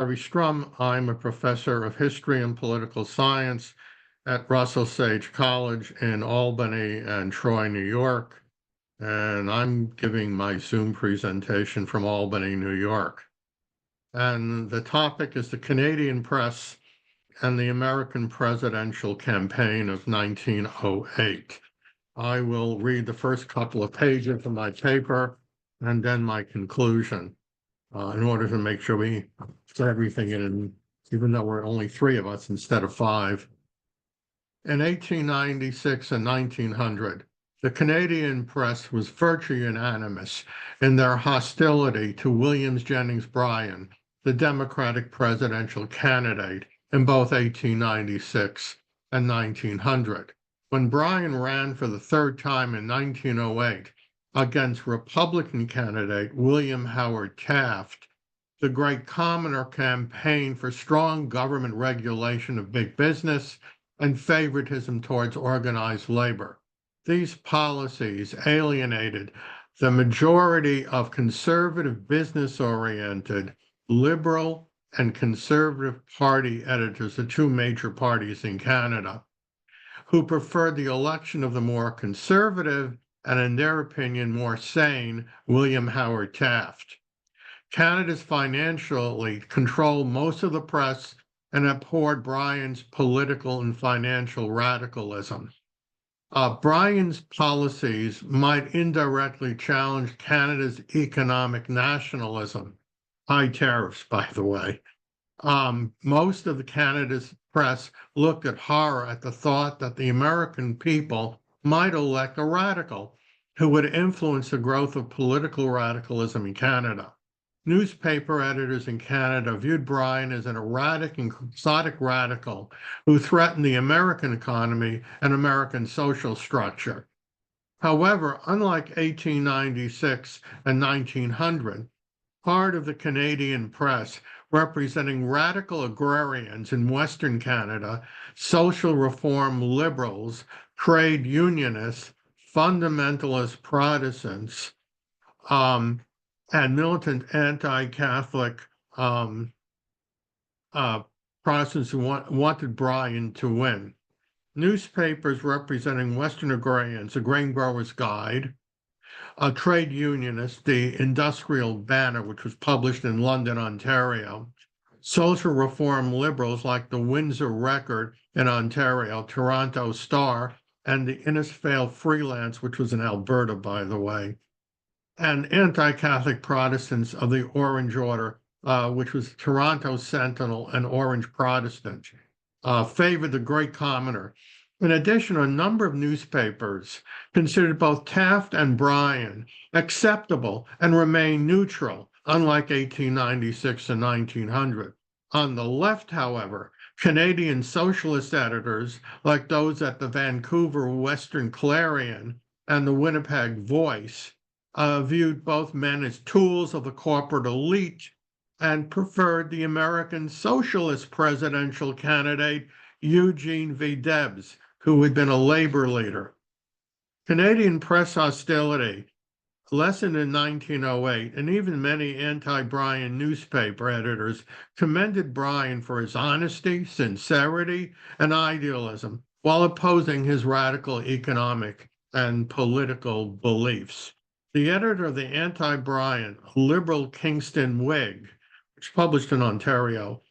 Harvey Strum. I'm a professor of history and political science at Russell Sage College in Albany and Troy, New York. And I'm giving my Zoom presentation from Albany, New York. And the topic is the Canadian press and the American presidential campaign of 1908. I will read the first couple of pages of my paper and then my conclusion in order to make sure we fit everything in, even though we're only three of us instead of five. In 1896 and 1900, the Canadian press was virtually unanimous in their hostility to William Jennings Bryan, the Democratic presidential candidate in both 1896 and 1900. When Bryan ran for the third time in 1908 against Republican candidate William Howard Taft, the Great Commoner campaigned for strong government regulation of big business and favoritism towards organized labor. These policies alienated the majority of conservative, business-oriented, liberal, and conservative party editors, the two major parties in Canada, who preferred the election of the more conservative and, in their opinion, more sane William Howard Taft. Canada's financially controlled most of the press and abhorred Bryan's political and financial radicalism. Bryan's policies might indirectly challenge Canada's economic nationalism. High tariffs, by the way. Most of Canada's press looked at horror at the thought that the American people might elect a radical who would influence the growth of political radicalism in Canada. Newspaper editors in Canada viewed Bryan as an erratic and quixotic radical who threatened the American economy and American social structure. However, unlike 1896 and 1900, part of the Canadian press representing radical agrarians in Western Canada, social reform liberals, trade unionists, fundamentalist Protestants, and militant anti-Catholic Protestants who wanted Bryan to win. Newspapers representing Western agrarians, the Grain Growers Guide, a trade unionist, the Industrial Banner, which was published in London, Ontario, social reform liberals like the Windsor Record in Ontario, Toronto Star, and the Innisfail Freelance, which was in Alberta, by the way, and anti-Catholic Protestants of the Orange Order, which was Toronto Sentinel and Orange Protestant, favored the Great Commoner. In addition, a number of newspapers considered both Taft and Bryan acceptable and remained neutral, unlike 1896 and 1900. On the left, however, Canadian socialist editors, like those at the Vancouver Western Clarion and the Winnipeg Voice, viewed both men as tools of the corporate elite and preferred the American socialist presidential candidate Eugene V. Debs, who had been a labor leader. Canadian press hostility lessened in 1908, and even many anti-Bryan newspaper editors commended Bryan for his honesty, sincerity, and idealism, while opposing his radical economic and political beliefs. The editor of the anti-Bryan liberal Kingston Whig, which published in Ontario,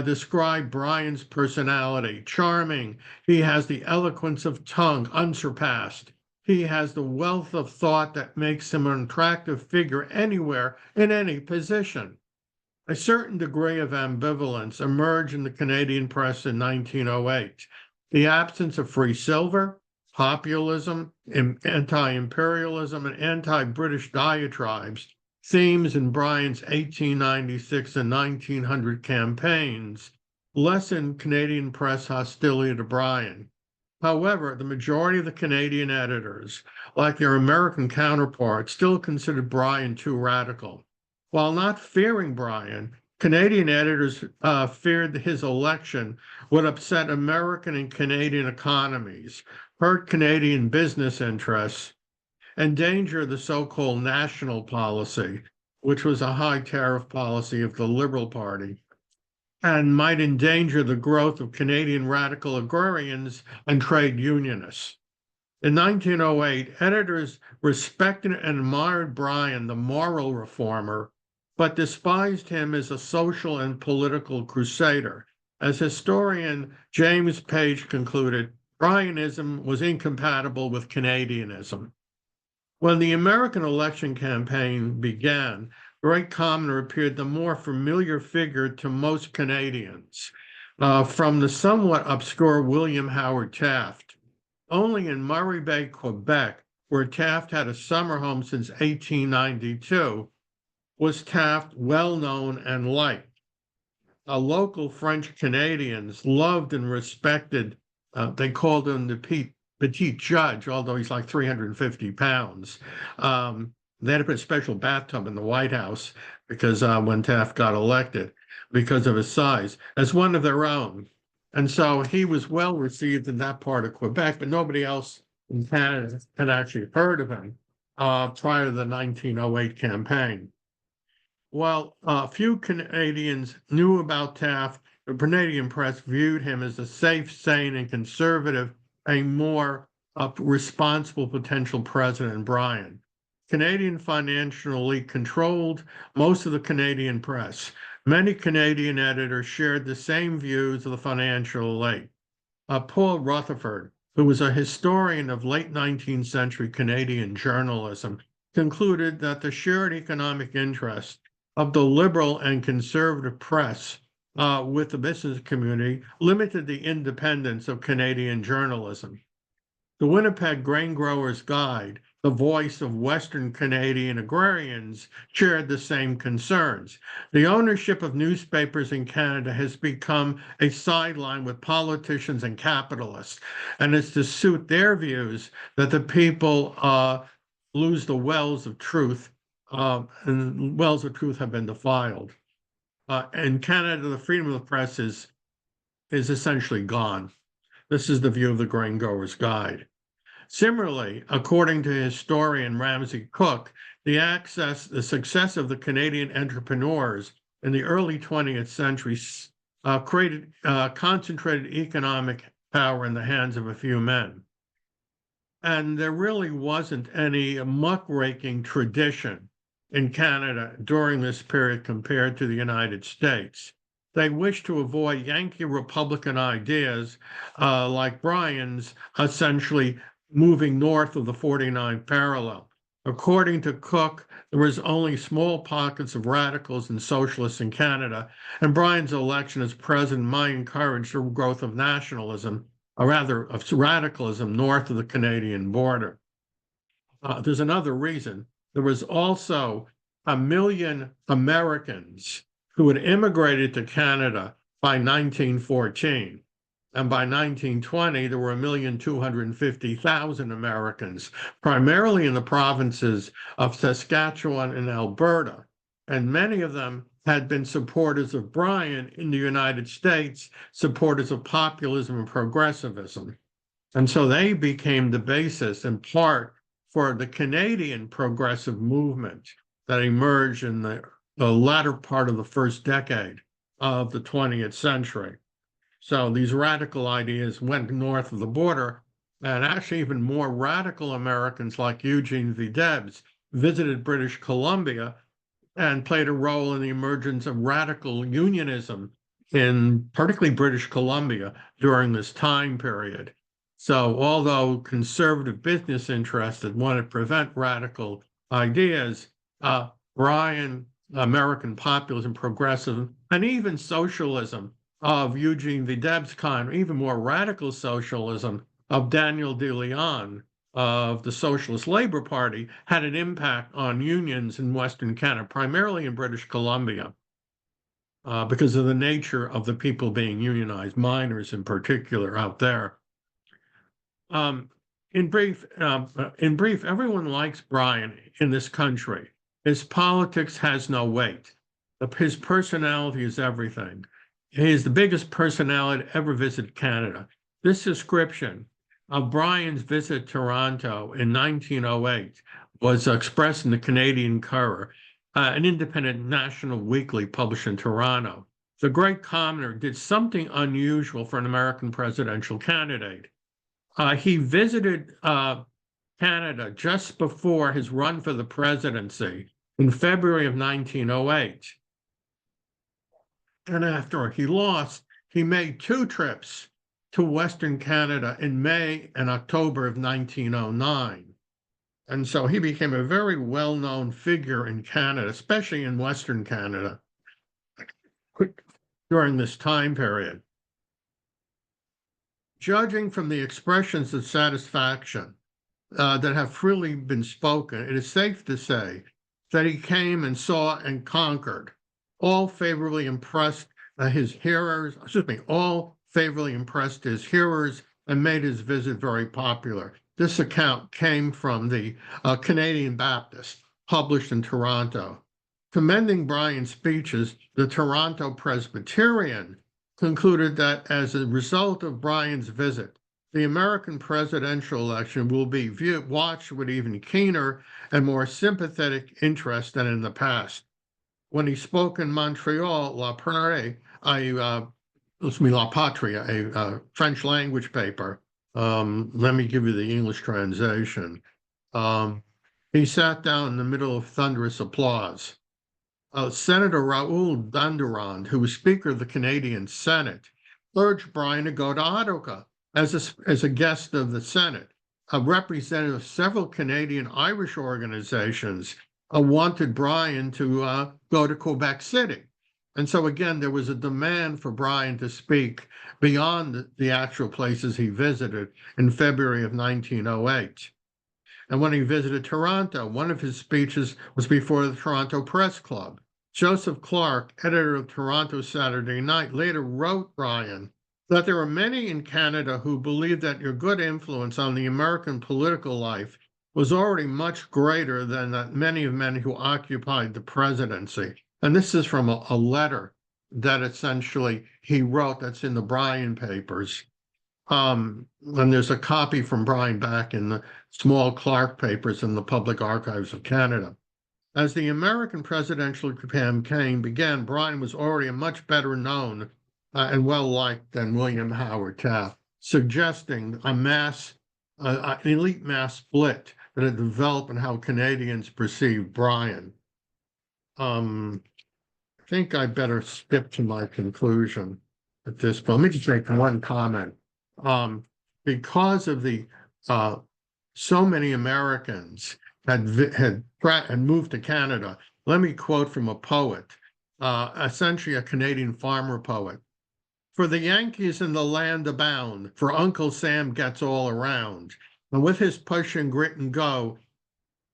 described Bryan's personality: charming, he has the eloquence of tongue unsurpassed. He has the wealth of thought that makes him an attractive figure anywhere, in any position. A certain degree of ambivalence emerged in the Canadian press in 1908. The absence of free silver, populism, anti-imperialism, and anti-British diatribes, themes in Bryan's 1896 and 1900 campaigns, lessened Canadian press hostility to Bryan. However, the majority of the Canadian editors, like their American counterparts, still considered Bryan too radical. While not fearing Bryan, Canadian editors feared his election would upset American and Canadian economies, hurt Canadian business interests, endanger the so-called national policy, which was a high tariff policy of the Liberal Party, and might endanger the growth of Canadian radical agrarians and trade unionists. In 1908, editors respected and admired Bryan, the moral reformer, but despised him as a social and political crusader. As historian James Page concluded, Bryanism was incompatible with Canadianism. When the American election campaign began, the Great Commoner appeared the more familiar figure to most Canadians, from the somewhat obscure William Howard Taft. Only in Murray Bay, Quebec, where Taft had a summer home since 1892, was Taft well known and liked. Local French Canadians loved and respected, they called him the petite judge, although he's like 350 pounds. They had to put a special bathtub in the White House because when Taft got elected, because of his size, as one of their own. And so he was well received in that part of Quebec, but nobody else in Canada had actually heard of him prior to the 1908 campaign. While few Canadians knew about Taft, the Canadian press viewed him as a safe, sane, and conservative, a more responsible potential President Bryan. Canadian financial elite controlled most of the Canadian press. Many Canadian editors shared the same views of the financial elite. Paul Rutherford, who was a historian of late 19th century Canadian journalism, concluded that the shared economic interest of the liberal and conservative press with the business community limited the independence of Canadian journalism. The Winnipeg Grain Growers Guide, the voice of Western Canadian agrarians, shared the same concerns. The ownership of newspapers in Canada has become a sideline with politicians and capitalists, and it's to suit their views that the people lose the wells of truth, and wells of truth have been defiled. In Canada, the freedom of the press is essentially gone. This is the view of the Grain Growers Guide. Similarly, according to historian Ramsay Cook, the success of the Canadian entrepreneurs in the early 20th century created concentrated economic power in the hands of a few men. And there really wasn't any muckraking tradition in Canada during this period compared to the United States. They wished to avoid Yankee Republican ideas like Bryan's, essentially moving north of the 49th parallel. According to Cook, there was only small pockets of radicals and socialists in Canada, and Bryan's election as president might encourage the growth of nationalism, or rather of radicalism, north of the Canadian border. There's another reason. There was also 1 million Americans who had immigrated to Canada by 1914. And by 1920, there were 1,250,000 Americans, primarily in the provinces of Saskatchewan and Alberta. And many of them had been supporters of Bryan in the United States, supporters of populism and progressivism. And so they became the basis in part for the Canadian progressive movement that emerged in the latter part of the first decade of the 20th century. So these radical ideas went north of the border, and actually even more radical Americans like Eugene V. Debs visited British Columbia and played a role in the emergence of radical unionism in particularly British Columbia during this time period. So although conservative business interests that wanted to prevent radical ideas, Bryan, American populism, progressivism, and even socialism of Eugene V. Debs' kind, or even more radical socialism of Daniel De Leon of the Socialist Labor Party, had an impact on unions in Western Canada, primarily in British Columbia, because of the nature of the people being unionized, miners in particular out there. In brief, everyone likes Bryan in this country. His politics has no weight. His personality is everything. He is the biggest personality to ever visit Canada. This description of Bryan's visit to Toronto in 1908 was expressed in the Canadian Courier, an independent national weekly published in Toronto. the great commoner did something unusual for an American presidential candidate. He visited Canada just before his run for the presidency in February of 1908. And after he lost, he made 2 trips to Western Canada in May and October of 1909. And so he became a very well-known figure in Canada, especially in Western Canada, during this time period. Judging from the expressions of satisfaction that have freely been spoken, it is safe to say that he came and saw and conquered. All favorably impressed his hearers, all favorably impressed his hearers and made his visit very popular. This account came from the Canadian Baptist, published in Toronto. Commending Bryan's speeches, the Toronto Presbyterian concluded that as a result of Bryan's visit, the American presidential election will be watched with even keener and more sympathetic interest than in the past. When he spoke in Montreal, La Patrie, a French language paper, let me give you the English translation. He sat down in the middle of thunderous applause. Senator Raoul Dandurand, who was Speaker of the Canadian Senate, urged Bryan to go to Ottawa as a guest of the Senate. A representative of several Canadian Irish organizations wanted Bryan to go to Quebec City. And so again, there was a demand for Bryan to speak beyond the actual places he visited in February of 1908. And when he visited Toronto, one of his speeches was before the Toronto Press Club. Joseph Clark, editor of Toronto Saturday Night, later wrote Bryan that there are many in Canada who believe that your good influence on the American political life was already much greater than that many of men who occupied the presidency. And this is from a letter that essentially he wrote that's in the Bryan papers. And there's a copy from Bryan back in the small Clark papers in the Public Archives of Canada. As the American presidential campaign began, Bryan was already a much better known and well-liked than William Howard Taft, suggesting an elite mass split that had developed in how Canadians perceived Bryan. I think I better skip to my conclusion at this point. Let me just make one comment. Because of the so many Americans had moved to Canada, let me quote from a poet, essentially a Canadian farmer poet. For the Yankees in the land abound, for Uncle Sam gets all around, and with his push and grit and go,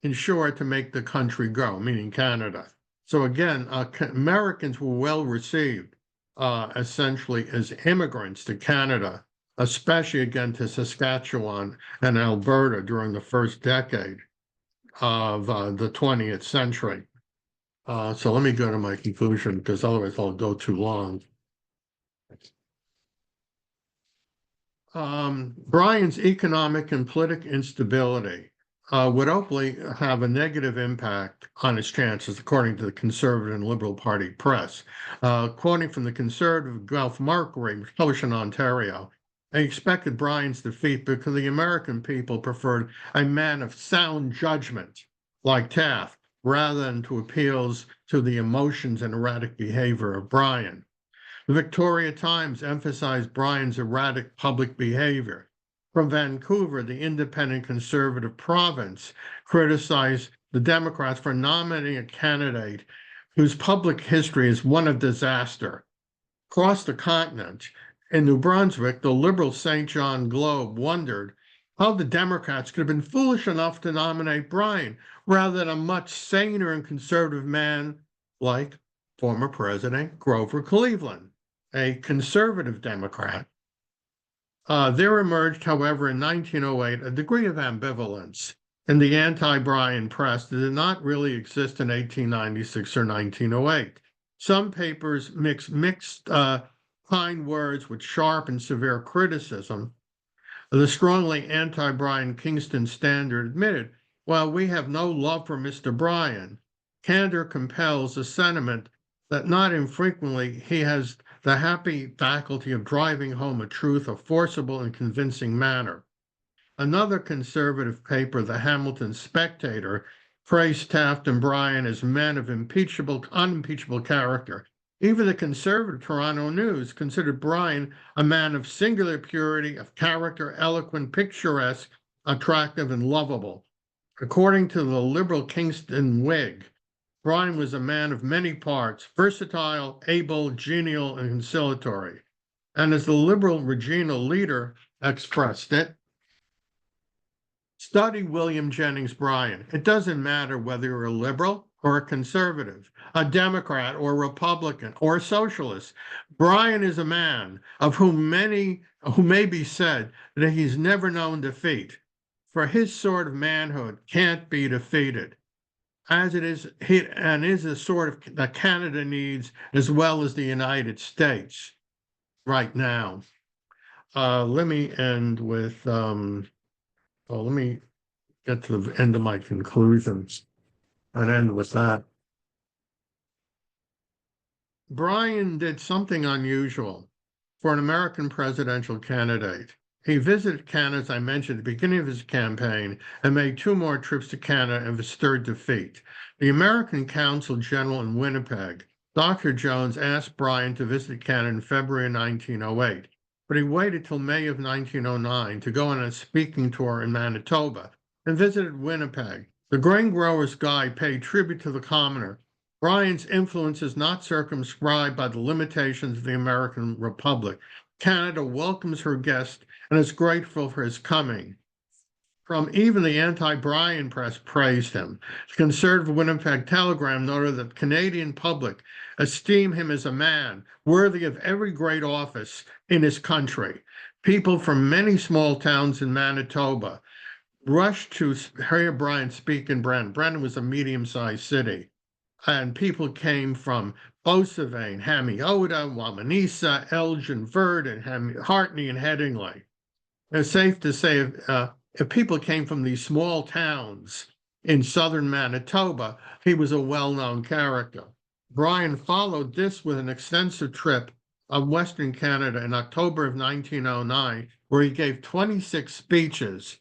ensure to make the country grow, meaning Canada. So again, Americans were well received, essentially as immigrants to Canada, especially again to Saskatchewan and Alberta during the first decade of the 20th century. So let me go to my conclusion, because otherwise I'll go too long. Bryan's economic and political instability would hopefully have a negative impact on his chances, according to the Conservative and Liberal Party press. Quoting from the Conservative Guelph Mercury, published in Ontario, I expected Bryan's defeat because the American people preferred a man of sound judgment like Taft, rather than to appeals to the emotions and erratic behavior of Bryan. The Victoria Times emphasized Bryan's erratic public behavior. From Vancouver, the independent conservative province criticized the Democrats for nominating a candidate whose public history is one of disaster. Across the continent, in New Brunswick, the liberal St. John Globe wondered how the Democrats could have been foolish enough to nominate Bryan rather than a much saner and conservative man like former President Grover Cleveland, a conservative Democrat. There emerged, however, in 1908, a degree of ambivalence in the anti-Bryan press that did not really exist in 1896 or 1908. Some papers mixed kind words with sharp and severe criticism. The strongly anti-Bryan Kingston Standard admitted, while we have no love for Mr. Bryan, candor compels the sentiment that not infrequently he has the happy faculty of driving home a truth of forcible and convincing manner. Another conservative paper, the Hamilton Spectator, praised Taft and Bryan as men of unimpeachable character. Even the conservative Toronto News considered Bryan a man of singular purity of character, eloquent, picturesque, attractive, and lovable. According to the liberal Kingston Whig, Bryan was a man of many parts, versatile, able, genial, and conciliatory. And as the liberal regional leader expressed it, study William Jennings Bryan. It doesn't matter whether you're a liberal or a conservative, a Democrat or Republican or a socialist. Bryan is a man of whom may be said that he's never known defeat, for his sort of manhood can't be defeated, as it is a sort of that Canada needs as well as the United States right now. Let me end with, let me get to the end of my conclusions and end with that. Bryan did something unusual for an American presidential candidate. He visited Canada, as I mentioned, at the beginning of his campaign, and made 2 more trips to Canada of his 3rd defeat. The American Consul General in Winnipeg, Dr. Jones, asked Bryan to visit Canada in February 1908, but he waited till May of 1909 to go on a speaking tour in Manitoba and visited Winnipeg. The Grain Growers Guide paid tribute to the commoner. Bryan's influence is not circumscribed by the limitations of the American Republic. Canada welcomes her guest and is grateful for his coming. From even the anti-Bryan press praised him. The conservative Winnipeg Telegram noted that the Canadian public esteem him as a man worthy of every great office in his country. People from many small towns in Manitoba rushed to hear Bryan speak in Brandon. Brandon was a medium-sized city. And people came from Beausevain, Hamiota, Wamanisa, Elgin, Verdon, Hartney, and Headingley. It's safe to say if people came from these small towns in southern Manitoba, he was a well-known character. Bryan followed this with an extensive trip of Western Canada in October of 1909, where he gave 26 speeches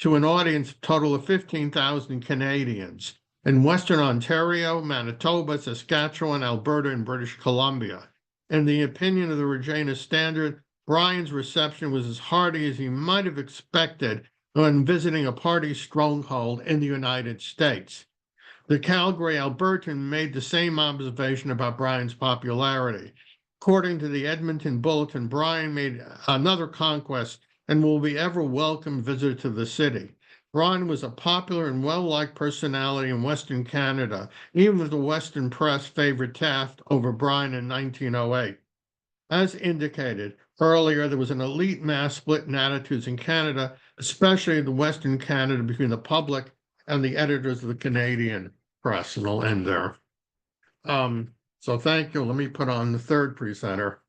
to an audience total of 15,000 Canadians in Western Ontario, Manitoba, Saskatchewan, Alberta, and British Columbia. In the opinion of the Regina Standard, Bryan's reception was as hearty as he might have expected when visiting a party stronghold in the United States. The Calgary Albertan made the same observation about Bryan's popularity. According to the Edmonton Bulletin, Bryan made another conquest and will be ever welcome visitor to the city. Bryan was a popular and well-liked personality in Western Canada, even if the Western press favored Taft over Bryan in 1908. As indicated earlier, there was an elite mass split in attitudes in Canada, especially in the Western Canada, between the public and the editors of the Canadian press, and I'll end there. So thank you. Let me put on the 3rd presenter.